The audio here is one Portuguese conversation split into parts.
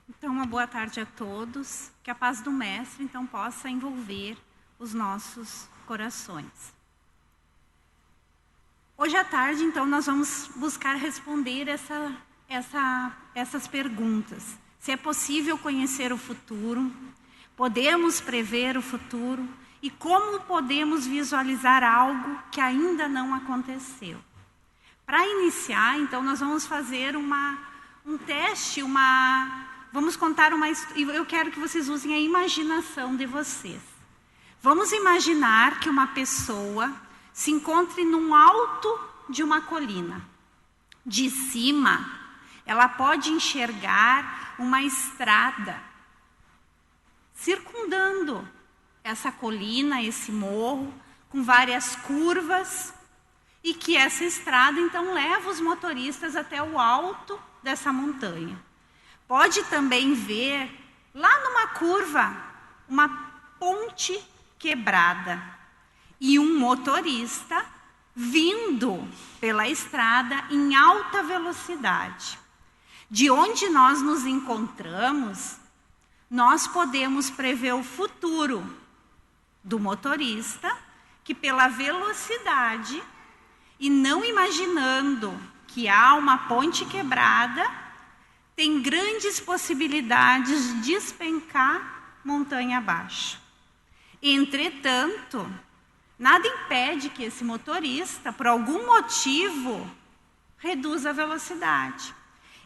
Então, uma boa tarde a todos. Que a paz do Mestre, então, possa envolver os nossos corações. Hoje à tarde, então, nós vamos buscar responder essas perguntas. Se é possível conhecer o futuro, podemos prever o futuro e como podemos visualizar algo que ainda não aconteceu. Para iniciar, então, nós vamos fazer um teste, vamos contar eu quero que vocês usem a imaginação de vocês. Vamos imaginar que uma pessoa se encontre num alto de uma colina. De cima, ela pode enxergar uma estrada circundando essa colina, esse morro, com várias curvas, e que essa estrada, então, leva os motoristas até o alto dessa montanha. Pode também ver, lá numa curva, uma ponte quebrada e um motorista vindo pela estrada em alta velocidade. De onde nós nos encontramos, nós podemos prever o futuro do motorista, que pela velocidade, e não imaginando que há uma ponte quebrada, tem grandes possibilidades de despencar montanha abaixo. Entretanto, nada impede que esse motorista, por algum motivo, reduza a velocidade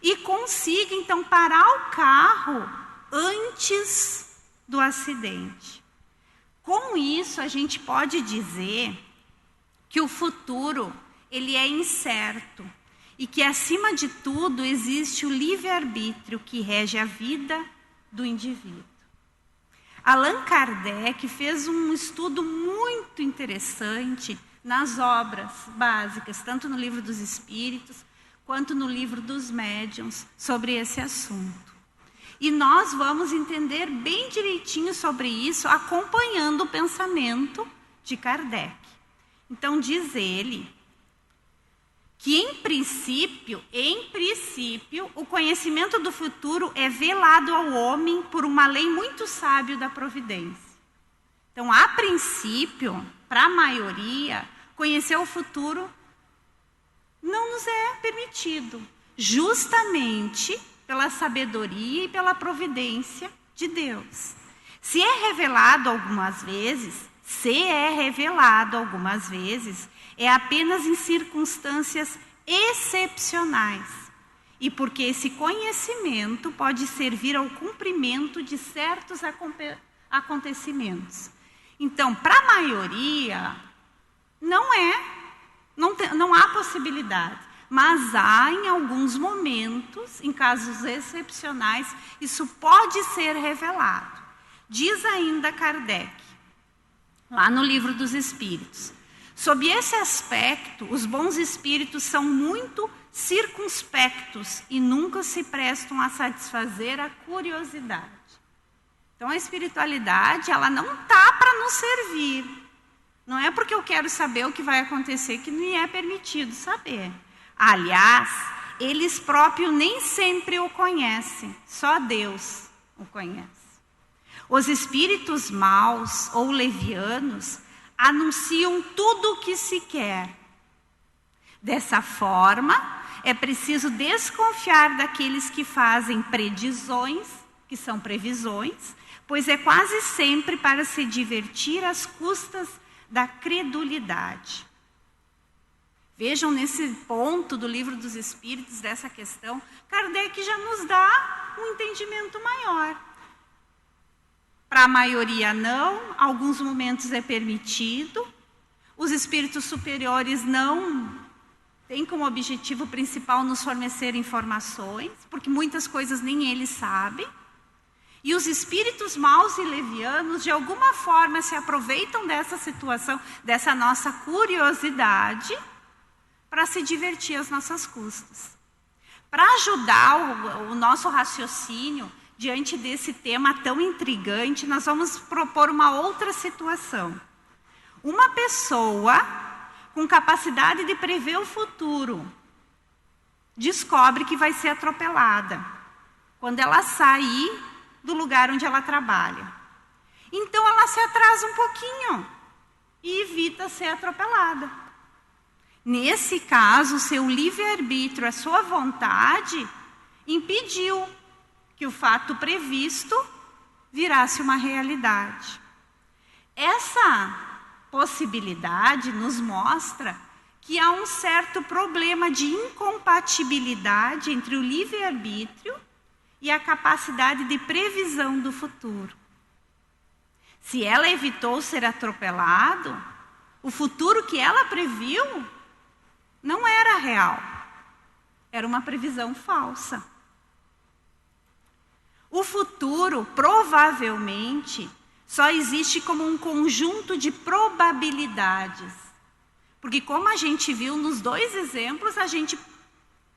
e consiga, então, parar o carro antes do acidente. Com isso, a gente pode dizer que o futuro, ele é incerto e que, acima de tudo, existe o livre-arbítrio que rege a vida do indivíduo. Allan Kardec fez um estudo muito interessante nas obras básicas, tanto no Livro dos Espíritos, quanto no Livro dos Médiuns, sobre esse assunto. E nós vamos entender bem direitinho sobre isso, acompanhando o pensamento de Kardec. Então, diz ele que, em princípio, o conhecimento do futuro é velado ao homem por uma lei muito sábia da providência. Então, a princípio, para a maioria, conhecer o futuro não nos é permitido, justamente pela sabedoria e pela providência de Deus. Se é revelado algumas vezes, é apenas em circunstâncias excepcionais e porque esse conhecimento pode servir ao cumprimento de certos acontecimentos. Então, para a maioria, não há possibilidade, mas há em alguns momentos, em casos excepcionais, isso pode ser revelado. Diz ainda Kardec, lá no Livro dos Espíritos: sob esse aspecto, os bons espíritos são muito circunspectos e nunca se prestam a satisfazer a curiosidade. Então, a espiritualidade, ela não está para nos servir. Não é porque eu quero saber o que vai acontecer que me é permitido saber. Aliás, eles próprios nem sempre o conhecem, só Deus o conhece. Os espíritos maus ou levianos anunciam tudo o que se quer. Dessa forma, é preciso desconfiar daqueles que fazem predições, que são previsões, pois é quase sempre para se divertir às custas da credulidade. Vejam, nesse ponto do Livro dos Espíritos, dessa questão, Kardec já nos dá um entendimento maior. Para a maioria não, alguns momentos é permitido. Os espíritos superiores não têm como objetivo principal nos fornecer informações, porque muitas coisas nem eles sabem. E os espíritos maus e levianos, de alguma forma, se aproveitam dessa situação, dessa nossa curiosidade, para se divertir às nossas custas. Para ajudar o nosso raciocínio diante desse tema tão intrigante, nós vamos propor uma outra situação. Uma pessoa com capacidade de prever o futuro descobre que vai ser atropelada quando ela sair do lugar onde ela trabalha. Então ela se atrasa um pouquinho e evita ser atropelada. Nesse caso, seu livre-arbítrio, a sua vontade, impediu que o fato previsto virasse uma realidade. Essa possibilidade nos mostra que há um certo problema de incompatibilidade entre o livre-arbítrio e a capacidade de previsão do futuro. Se ela evitou ser atropelado, o futuro que ela previu não era real. Era uma previsão falsa. O futuro, provavelmente, só existe como um conjunto de probabilidades. Porque como a gente viu nos 2 exemplos, a gente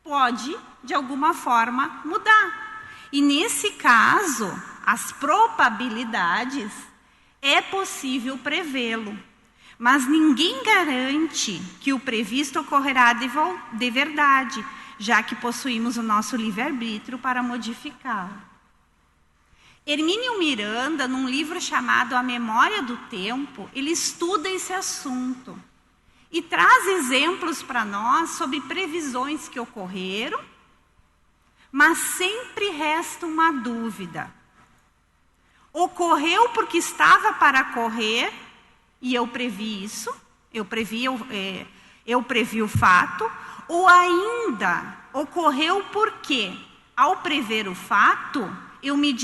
pode, de alguma forma, mudar. E nesse caso, as probabilidades, é possível prevê-lo. Mas ninguém garante que o previsto ocorrerá de verdade, já que possuímos o nosso livre-arbítrio para modificá-lo. Hermínio Miranda, num livro chamado A Memória do Tempo, ele estuda esse assunto e traz exemplos para nós sobre previsões que ocorreram, mas sempre resta uma dúvida. Ocorreu porque estava para ocorrer e eu previ isso, eu previ o fato, ou ainda ocorreu porque, ao prever o fato, eu me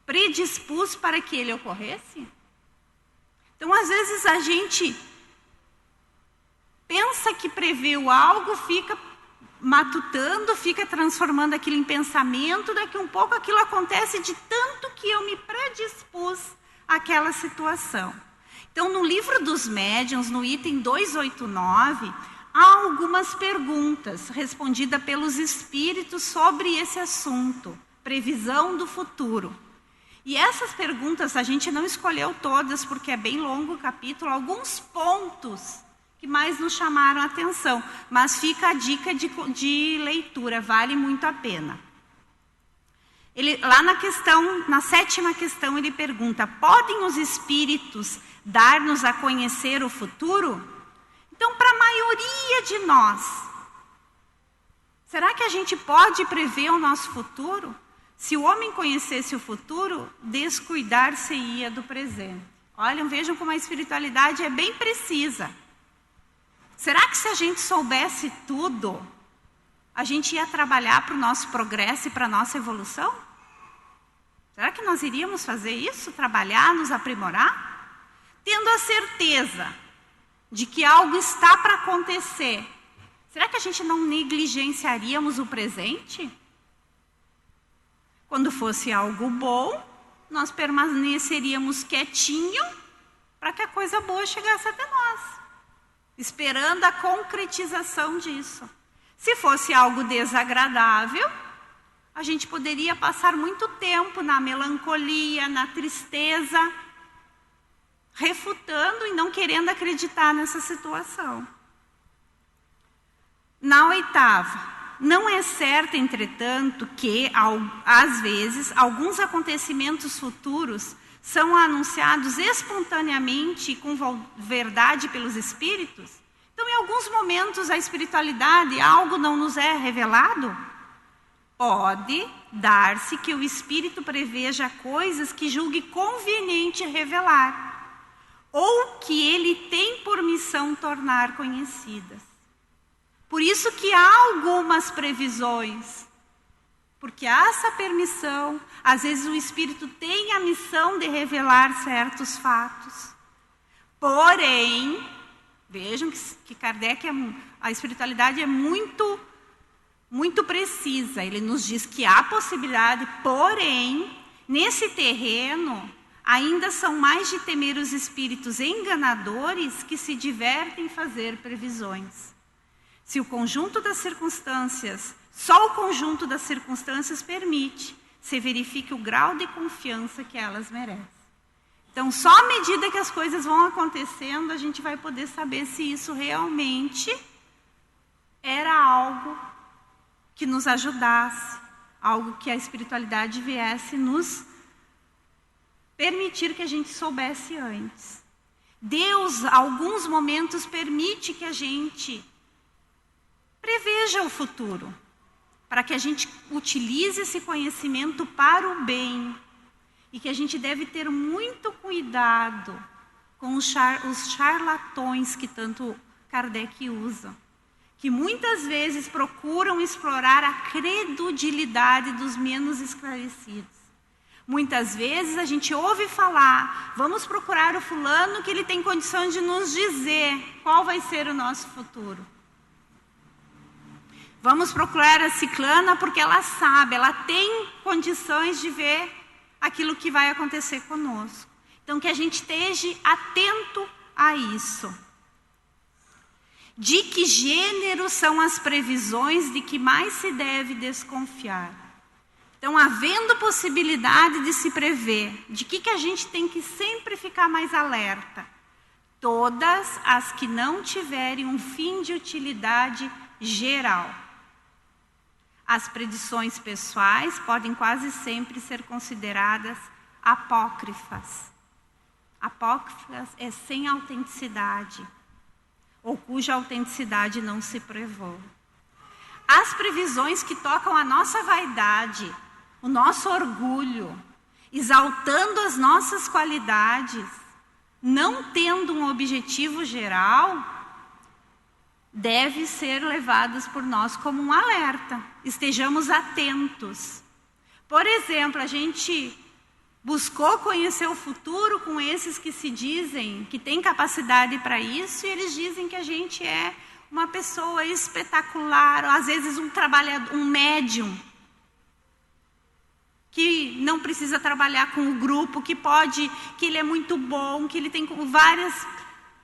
predispus para que ele ocorresse? Então, às vezes, a gente pensa que previu algo, fica matutando, fica transformando aquilo em pensamento, daqui um pouco aquilo acontece de tanto que eu me predispus àquela situação. Então, no livro dos médiuns, no item 289, há algumas perguntas respondidas pelos espíritos sobre esse assunto, previsão do futuro. E essas perguntas, a gente não escolheu todas, porque é bem longo o capítulo, alguns pontos que mais nos chamaram a atenção, mas fica a dica de leitura, vale muito a pena. Lá na 7ª questão, ele pergunta: podem os espíritos dar-nos a conhecer o futuro? Então, para a maioria de nós, será que a gente pode prever o nosso futuro? Se o homem conhecesse o futuro, descuidar-se-ia do presente. Olhem, vejam como a espiritualidade é bem precisa. Será que se a gente soubesse tudo, a gente ia trabalhar para o nosso progresso e para a nossa evolução? Será que nós iríamos fazer isso? Trabalhar, nos aprimorar? Tendo a certeza de que algo está para acontecer, será que a gente não negligenciaríamos o presente? Quando fosse algo bom, nós permaneceríamos quietinho para que a coisa boa chegasse até nós, esperando a concretização disso. Se fosse algo desagradável, a gente poderia passar muito tempo na melancolia, na tristeza, refutando e não querendo acreditar nessa situação. Na 8ª, não é certo, entretanto, que, às vezes, alguns acontecimentos futuros são anunciados espontaneamente e com verdade pelos espíritos? Então, em alguns momentos, a espiritualidade, algo não nos é revelado? Pode dar-se que o espírito preveja coisas que julgue conveniente revelar, ou que ele tem por missão tornar conhecidas. Por isso que há algumas previsões, porque há essa permissão, às vezes o espírito tem a missão de revelar certos fatos. Porém, vejam que Kardec, a espiritualidade é muito precisa. Ele nos diz que há possibilidade, porém, nesse terreno, ainda são mais de temer os espíritos enganadores que se divertem em fazer previsões. Se o conjunto das circunstâncias, só o conjunto das circunstâncias permite, se verifique o grau de confiança que elas merecem. Então, só à medida que as coisas vão acontecendo, a gente vai poder saber se isso realmente era algo que nos ajudasse, algo que a espiritualidade viesse nos permitir que a gente soubesse antes. Deus, alguns momentos, permite que a gente preveja o futuro, para que a gente utilize esse conhecimento para o bem. E que a gente deve ter muito cuidado com os charlatões que tanto Kardec usa, que muitas vezes procuram explorar a credulidade dos menos esclarecidos. Muitas vezes a gente ouve falar, vamos procurar o fulano que ele tem condições de nos dizer qual vai ser o nosso futuro. Vamos procurar a ciclana porque ela sabe, ela tem condições de ver aquilo que vai acontecer conosco. Então, que a gente esteja atento a isso. De que gênero são as previsões de que mais se deve desconfiar? Então, havendo possibilidade de se prever, de que a gente tem que sempre ficar mais alerta? Todas as que não tiverem um fim de utilidade geral. As predições pessoais podem quase sempre ser consideradas apócrifas. Apócrifas é sem autenticidade, ou cuja autenticidade não se provou. As previsões que tocam a nossa vaidade, o nosso orgulho, exaltando as nossas qualidades, não tendo um objetivo geral, deve ser levadas por nós como um alerta. Estejamos atentos. Por exemplo, a gente buscou conhecer o futuro com esses que se dizem que têm capacidade para isso, e eles dizem que a gente é uma pessoa espetacular, às vezes um trabalhador, um médium, que não precisa trabalhar com o grupo, que ele é muito bom, que ele tem várias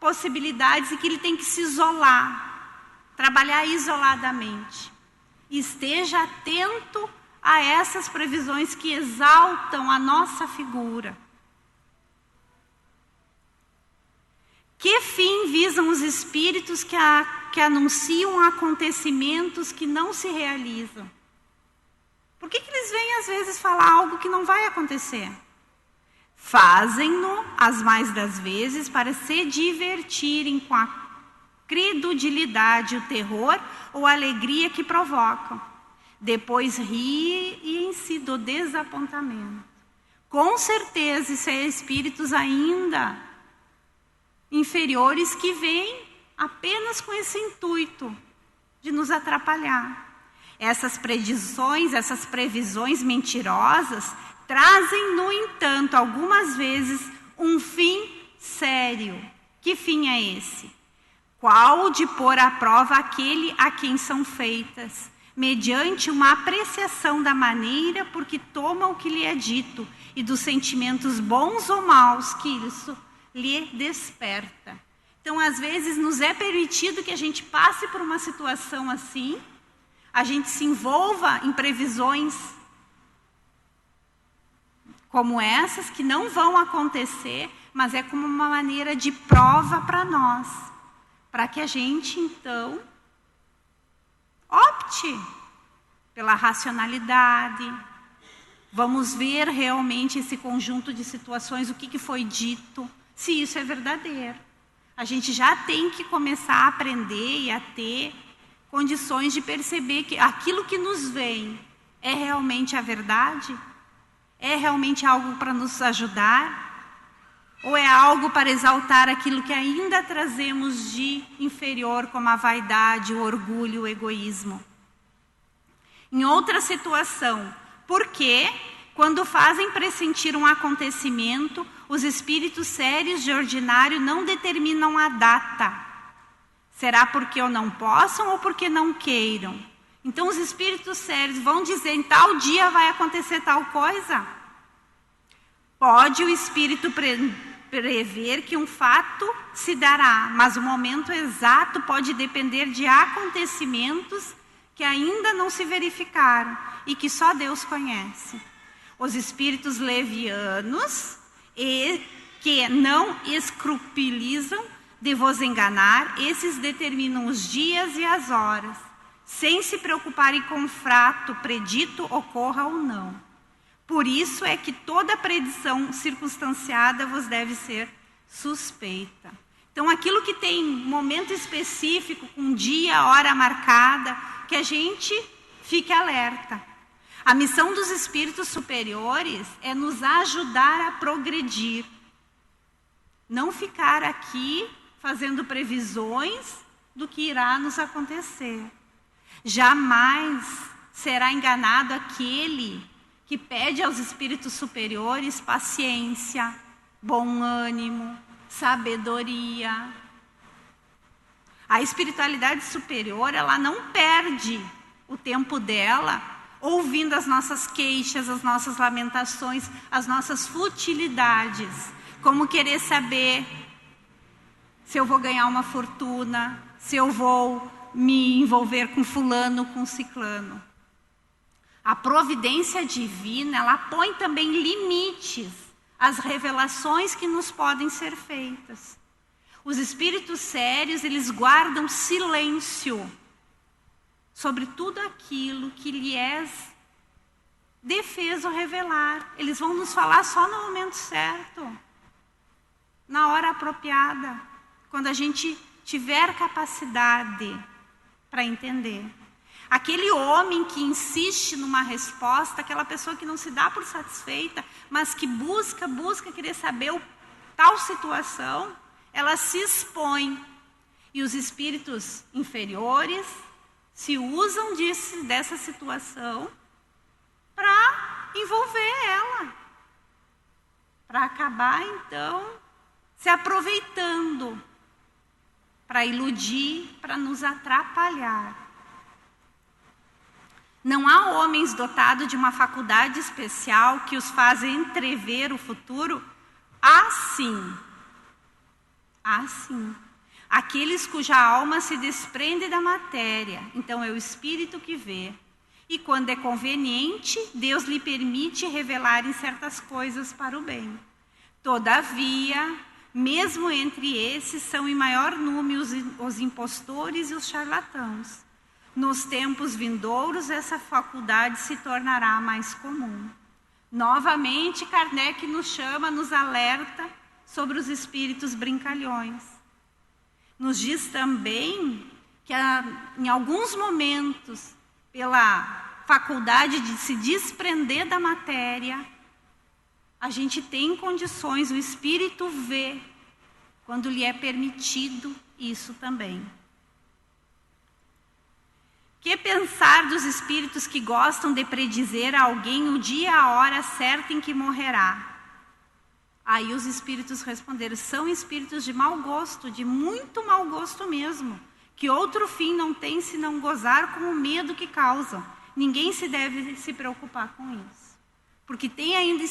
possibilidades e que ele tem que se isolar. Trabalhar isoladamente. Esteja atento a essas previsões que exaltam a nossa figura. Que fim visam os espíritos que anunciam acontecimentos que não se realizam? Por que eles vêm às vezes falar algo que não vai acontecer? Fazem-no, as mais das vezes, para se divertirem com a credulidade, o terror ou a alegria que provocam. Depois riem-se do desapontamento. Com certeza, isso é espíritos ainda inferiores que vêm apenas com esse intuito de nos atrapalhar. Essas predições, essas previsões mentirosas trazem, no entanto, algumas vezes um fim sério. Que fim é esse? Qual o de pôr à prova aquele a quem são feitas, mediante uma apreciação da maneira por que toma o que lhe é dito e dos sentimentos bons ou maus que isso lhe desperta. Então, às vezes, nos é permitido que a gente passe por uma situação assim, a gente se envolva em previsões como essas, que não vão acontecer, mas é como uma maneira de prova para nós, para que a gente, então, opte pela racionalidade. Vamos ver realmente esse conjunto de situações, o que foi dito, se isso é verdadeiro. A gente já tem que começar a aprender e a ter condições de perceber que aquilo que nos vem é realmente a verdade? É realmente algo para nos ajudar? Ou é algo para exaltar aquilo que ainda trazemos de inferior, como a vaidade, o orgulho, o egoísmo? Em outra situação, por que, quando fazem pressentir um acontecimento, os espíritos sérios de ordinário não determinam a data? Será porque ou não possam ou porque não queiram? Então os espíritos sérios vão dizer, em tal dia vai acontecer tal coisa? Pode o espírito prever que um fato se dará, mas o momento exato pode depender de acontecimentos que ainda não se verificaram e que só Deus conhece. Os espíritos levianos e que não escrupulizam de vos enganar, esses determinam os dias e as horas. sem se preocuparem com o fato predito ocorra ou não. Por isso é que toda predição circunstanciada vos deve ser suspeita. Então, aquilo que tem momento específico, com dia, hora marcada, que a gente fique alerta. A missão dos espíritos superiores é nos ajudar a progredir. Não ficar aqui fazendo previsões do que irá nos acontecer. Jamais será enganado aquele que pede aos espíritos superiores paciência, bom ânimo, sabedoria. A espiritualidade superior, ela não perde o tempo dela ouvindo as nossas queixas, as nossas lamentações, as nossas futilidades, como querer saber se eu vou ganhar uma fortuna, se eu vou me envolver com fulano, com ciclano. A providência divina, ela põe também limites às revelações que nos podem ser feitas. Os espíritos sérios, eles guardam silêncio sobre tudo aquilo que lhes defeso revelar. Eles vão nos falar só no momento certo, na hora apropriada, quando a gente tiver capacidade para entender. Aquele homem que insiste numa resposta, aquela pessoa que não se dá por satisfeita, mas que busca querer saber tal situação, ela se expõe. E os espíritos inferiores se usam dessa situação para envolver ela. Para acabar, então, se aproveitando, para iludir, para nos atrapalhar. Não há homens dotados de uma faculdade especial que os fazem entrever o futuro assim. Assim. Aqueles cuja alma se desprende da matéria, então é o espírito que vê. E quando é conveniente, Deus lhe permite revelar em certas coisas para o bem. Todavia, mesmo entre esses, são em maior número os impostores e os charlatãos. Nos tempos vindouros, essa faculdade se tornará mais comum. Novamente, Kardec nos chama, nos alerta sobre os espíritos brincalhões. Nos diz também que em alguns momentos, pela faculdade de se desprender da matéria, a gente tem condições, o espírito vê, quando lhe é permitido isso também. Que pensar dos espíritos que gostam de predizer a alguém o dia e a hora certa em que morrerá? Aí os espíritos responderam, são espíritos de mau gosto, de muito mau gosto mesmo, que outro fim não tem senão gozar com o medo que causam. Ninguém se deve se preocupar com isso. Porque tem ainda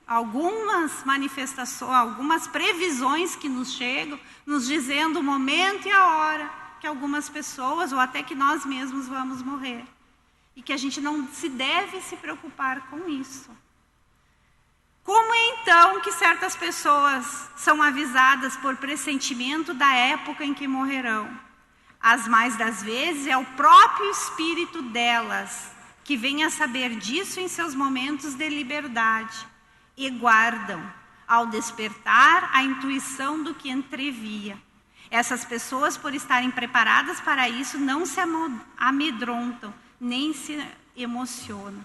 algumas manifestações, algumas previsões que nos chegam, nos dizendo o momento e a hora que algumas pessoas, ou até que nós mesmos vamos morrer. E que a gente não se deve se preocupar com isso. Como é então que certas pessoas são avisadas por pressentimento da época em que morrerão? As mais das vezes é o próprio espírito delas que vem a saber disso em seus momentos de liberdade e guardam, ao despertar, a intuição do que entrevia. Essas pessoas, por estarem preparadas para isso, não se amedrontam, nem se emocionam.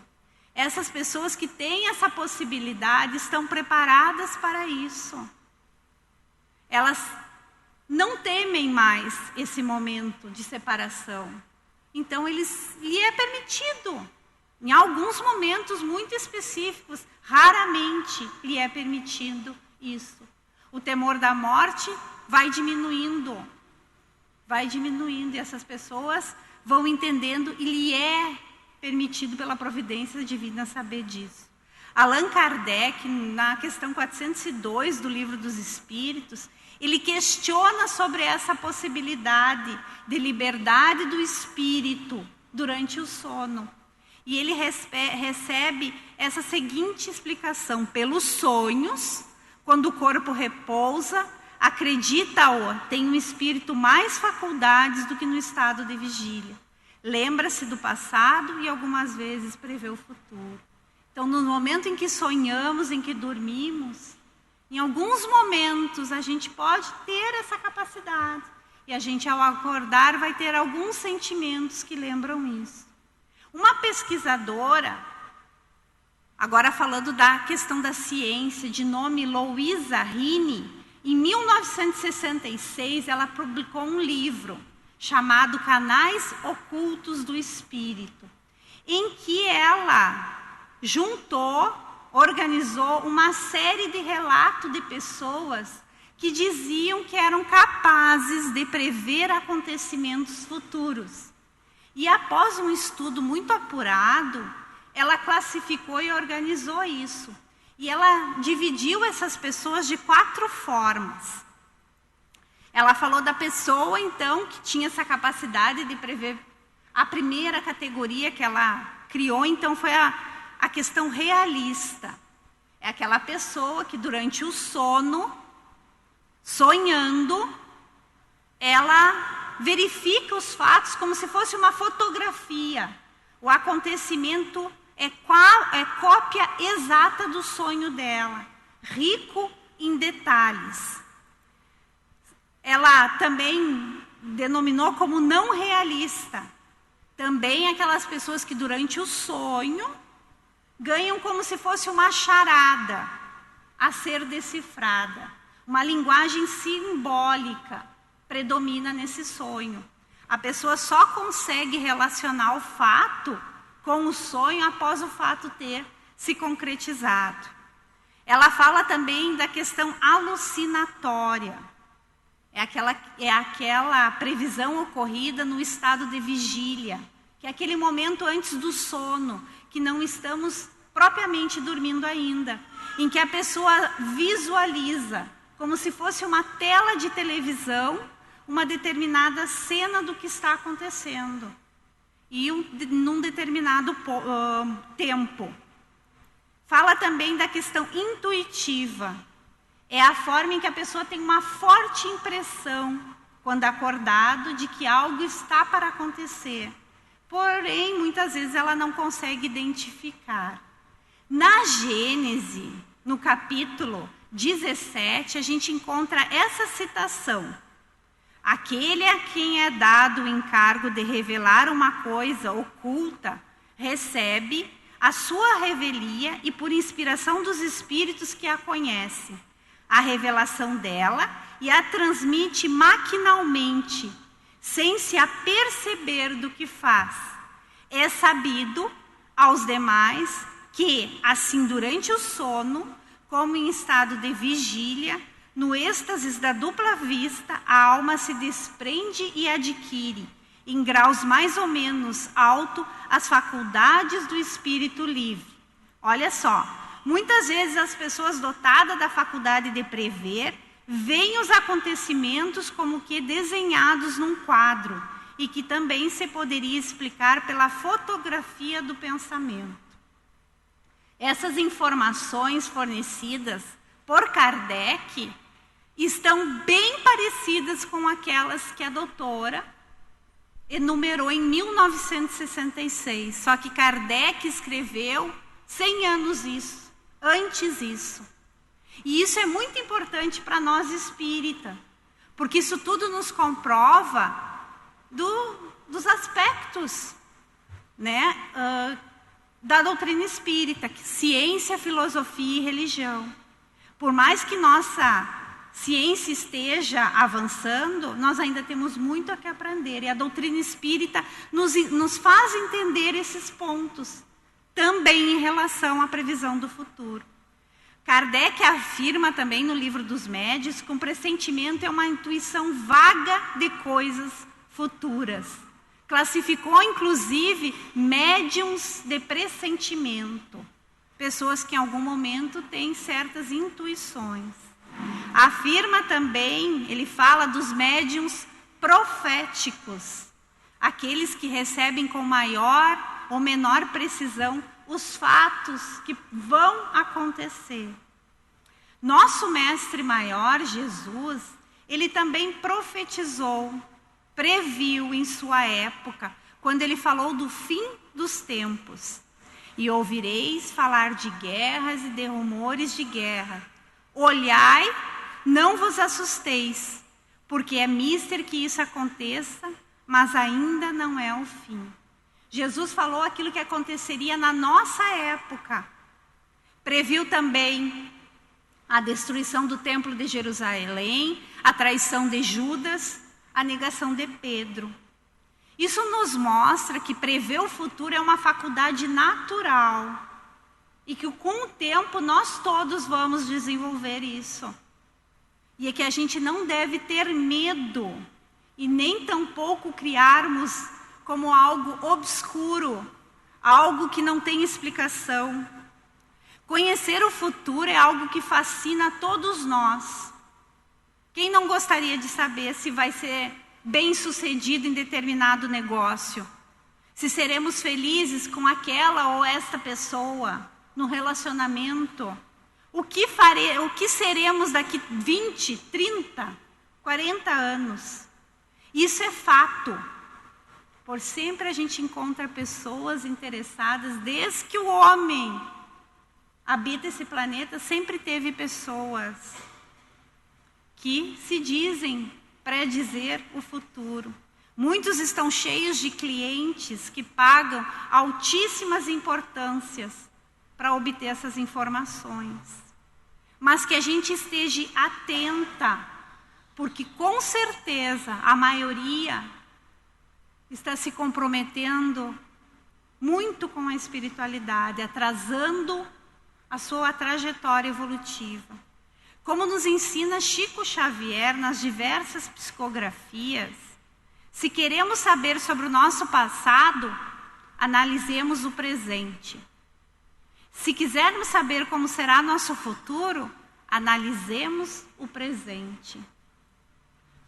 Essas pessoas que têm essa possibilidade estão preparadas para isso. Elas não temem mais esse momento de separação. Então, lhe é permitido. Em alguns momentos muito específicos, raramente lhe é permitido isso. O temor da morte vai diminuindo, e essas pessoas vão entendendo e lhe é permitido pela providência divina saber disso. Allan Kardec, na questão 402 do Livro dos Espíritos, ele questiona sobre essa possibilidade de liberdade do espírito durante o sono. E ele recebe essa seguinte explicação: pelos sonhos, quando o corpo repousa, acredita-o, tem um espírito mais faculdades do que no estado de vigília. lembra-se do passado e algumas vezes prevê o futuro. Então, no momento em que sonhamos, em que dormimos, em alguns momentos a gente pode ter essa capacidade. E a gente, ao acordar, vai ter alguns sentimentos que lembram isso. Uma pesquisadora, agora falando da questão da ciência, de nome Louisa Rini, em 1966 ela publicou um livro chamado Canais Ocultos do Espírito, em que ela organizou uma série de relatos de pessoas que diziam que eram capazes de prever acontecimentos futuros. E após um estudo muito apurado, ela classificou e organizou isso. E ela dividiu essas pessoas de 4 formas. Ela falou da pessoa, então, que tinha essa capacidade de prever. A primeira categoria que ela criou, então, foi a questão realista. É aquela pessoa que durante o sono, sonhando, ela verifica os fatos como se fosse uma fotografia. O acontecimento é cópia exata do sonho dela, rico em detalhes. Ela também denominou como não realista. Também aquelas pessoas que durante o sonho ganham como se fosse uma charada a ser decifrada. Uma linguagem simbólica predomina nesse sonho. A pessoa só consegue relacionar o fato com o sonho após o fato ter se concretizado. Ela fala também da questão alucinatória. É aquela previsão ocorrida no estado de vigília, que é aquele momento antes do sono, que não estamos propriamente dormindo ainda, em que a pessoa visualiza, como se fosse uma tela de televisão, uma determinada cena do que está acontecendo, e num determinado tempo. Fala também da questão intuitiva. É a forma em que a pessoa tem uma forte impressão, quando acordado, de que algo está para acontecer. Porém, muitas vezes ela não consegue identificar. Na Gênese, no capítulo 17, a gente encontra essa citação. Aquele a quem é dado o encargo de revelar uma coisa oculta, recebe a sua revelia e por inspiração dos espíritos que a conhecem, a revelação dela e a transmite maquinalmente, sem se aperceber do que faz. É sabido aos demais que, assim durante o sono, como em estado de vigília, no êxtase da dupla vista, a alma se desprende e adquire, em graus mais ou menos alto, as faculdades do espírito livre. Olha só, muitas vezes as pessoas dotadas da faculdade de prever veem os acontecimentos como que desenhados num quadro e que também se poderia explicar pela fotografia do pensamento. Essas informações fornecidas por Kardec estão bem parecidas com aquelas que a doutora enumerou em 1966. Só que Kardec escreveu 100 anos antes isso. E isso é muito importante para nós espírita, porque isso tudo nos comprova dos aspectos, né, da doutrina espírita, ciência, filosofia e religião. Por mais que nossa ciência esteja avançando, nós ainda temos muito a que aprender. E a doutrina espírita nos faz entender esses pontos, também em relação à previsão do futuro. Kardec afirma também no livro dos Médiuns que um pressentimento é uma intuição vaga de coisas futuras. Classificou, inclusive, médiuns de pressentimento. Pessoas que em algum momento têm certas intuições. Afirma também, ele fala dos médiuns proféticos, aqueles que recebem com maior ou menor precisão os fatos que vão acontecer. Nosso mestre maior, Jesus, ele também profetizou, previu em sua época, quando ele falou do fim dos tempos. E ouvireis falar de guerras e de rumores de guerra. Olhai, não vos assusteis, porque é mister que isso aconteça, mas ainda não é o fim. Jesus falou aquilo que aconteceria na nossa época. Previu também a destruição do templo de Jerusalém, a traição de Judas, a negação de Pedro. Isso nos mostra que prever o futuro é uma faculdade natural e que com o tempo nós todos vamos desenvolver isso. E é que a gente não deve ter medo e nem tampouco criarmos como algo obscuro, algo que não tem explicação. Conhecer o futuro é algo que fascina a todos nós. Quem não gostaria de saber se vai ser bem-sucedido em determinado negócio? Se seremos felizes com aquela ou esta pessoa no relacionamento? O que seremos daqui 20, 30, 40 anos? Isso é fato. Por sempre a gente encontra pessoas interessadas, desde que o homem habita esse planeta, sempre teve pessoas que se dizem predizer o futuro. Muitos estão cheios de clientes que pagam altíssimas importâncias para obter essas informações. Mas que a gente esteja atenta, porque com certeza a maioria está se comprometendo muito com a espiritualidade, atrasando a sua trajetória evolutiva. Como nos ensina Chico Xavier nas diversas psicografias, se queremos saber sobre o nosso passado, analisemos o presente. Se quisermos saber como será nosso futuro, analisemos o presente.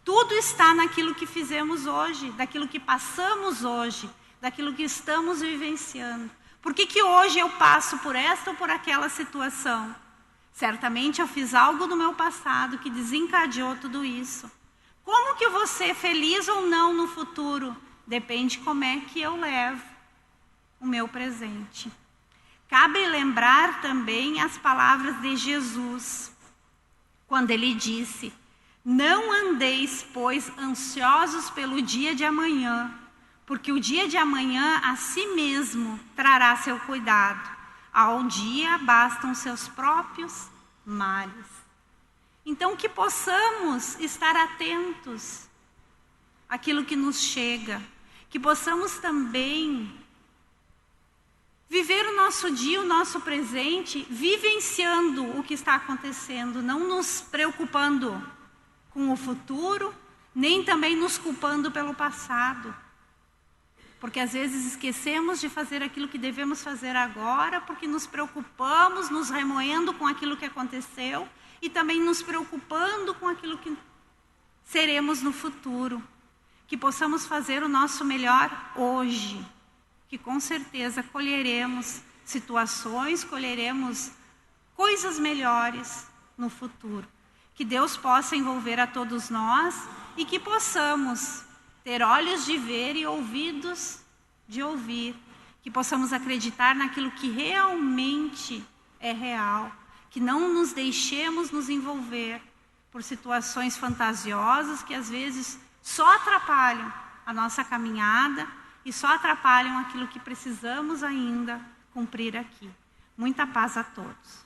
Tudo está naquilo que fizemos hoje, daquilo que passamos hoje, daquilo que estamos vivenciando. Por que hoje eu passo por esta ou por aquela situação? Certamente eu fiz algo no meu passado que desencadeou tudo isso. Como que eu vou ser feliz ou não no futuro? Depende como é que eu levo o meu presente. Cabe lembrar também as palavras de Jesus, quando ele disse: não andeis, pois, ansiosos pelo dia de amanhã, porque o dia de amanhã a si mesmo trará seu cuidado. Ao dia bastam seus próprios males. Então, que possamos estar atentos àquilo que nos chega, que possamos também viver o nosso dia, o nosso presente, vivenciando o que está acontecendo, não nos preocupando com o futuro, nem também nos culpando pelo passado. Porque às vezes esquecemos de fazer aquilo que devemos fazer agora, porque nos preocupamos, nos remoendo com aquilo que aconteceu e também nos preocupando com aquilo que seremos no futuro. Que possamos fazer o nosso melhor hoje, que com certeza colheremos situações, colheremos coisas melhores no futuro. Que Deus possa envolver a todos nós e que possamos ter olhos de ver e ouvidos de ouvir, que possamos acreditar naquilo que realmente é real, que não nos deixemos nos envolver por situações fantasiosas que às vezes só atrapalham a nossa caminhada e só atrapalham aquilo que precisamos ainda cumprir aqui. Muita paz a todos.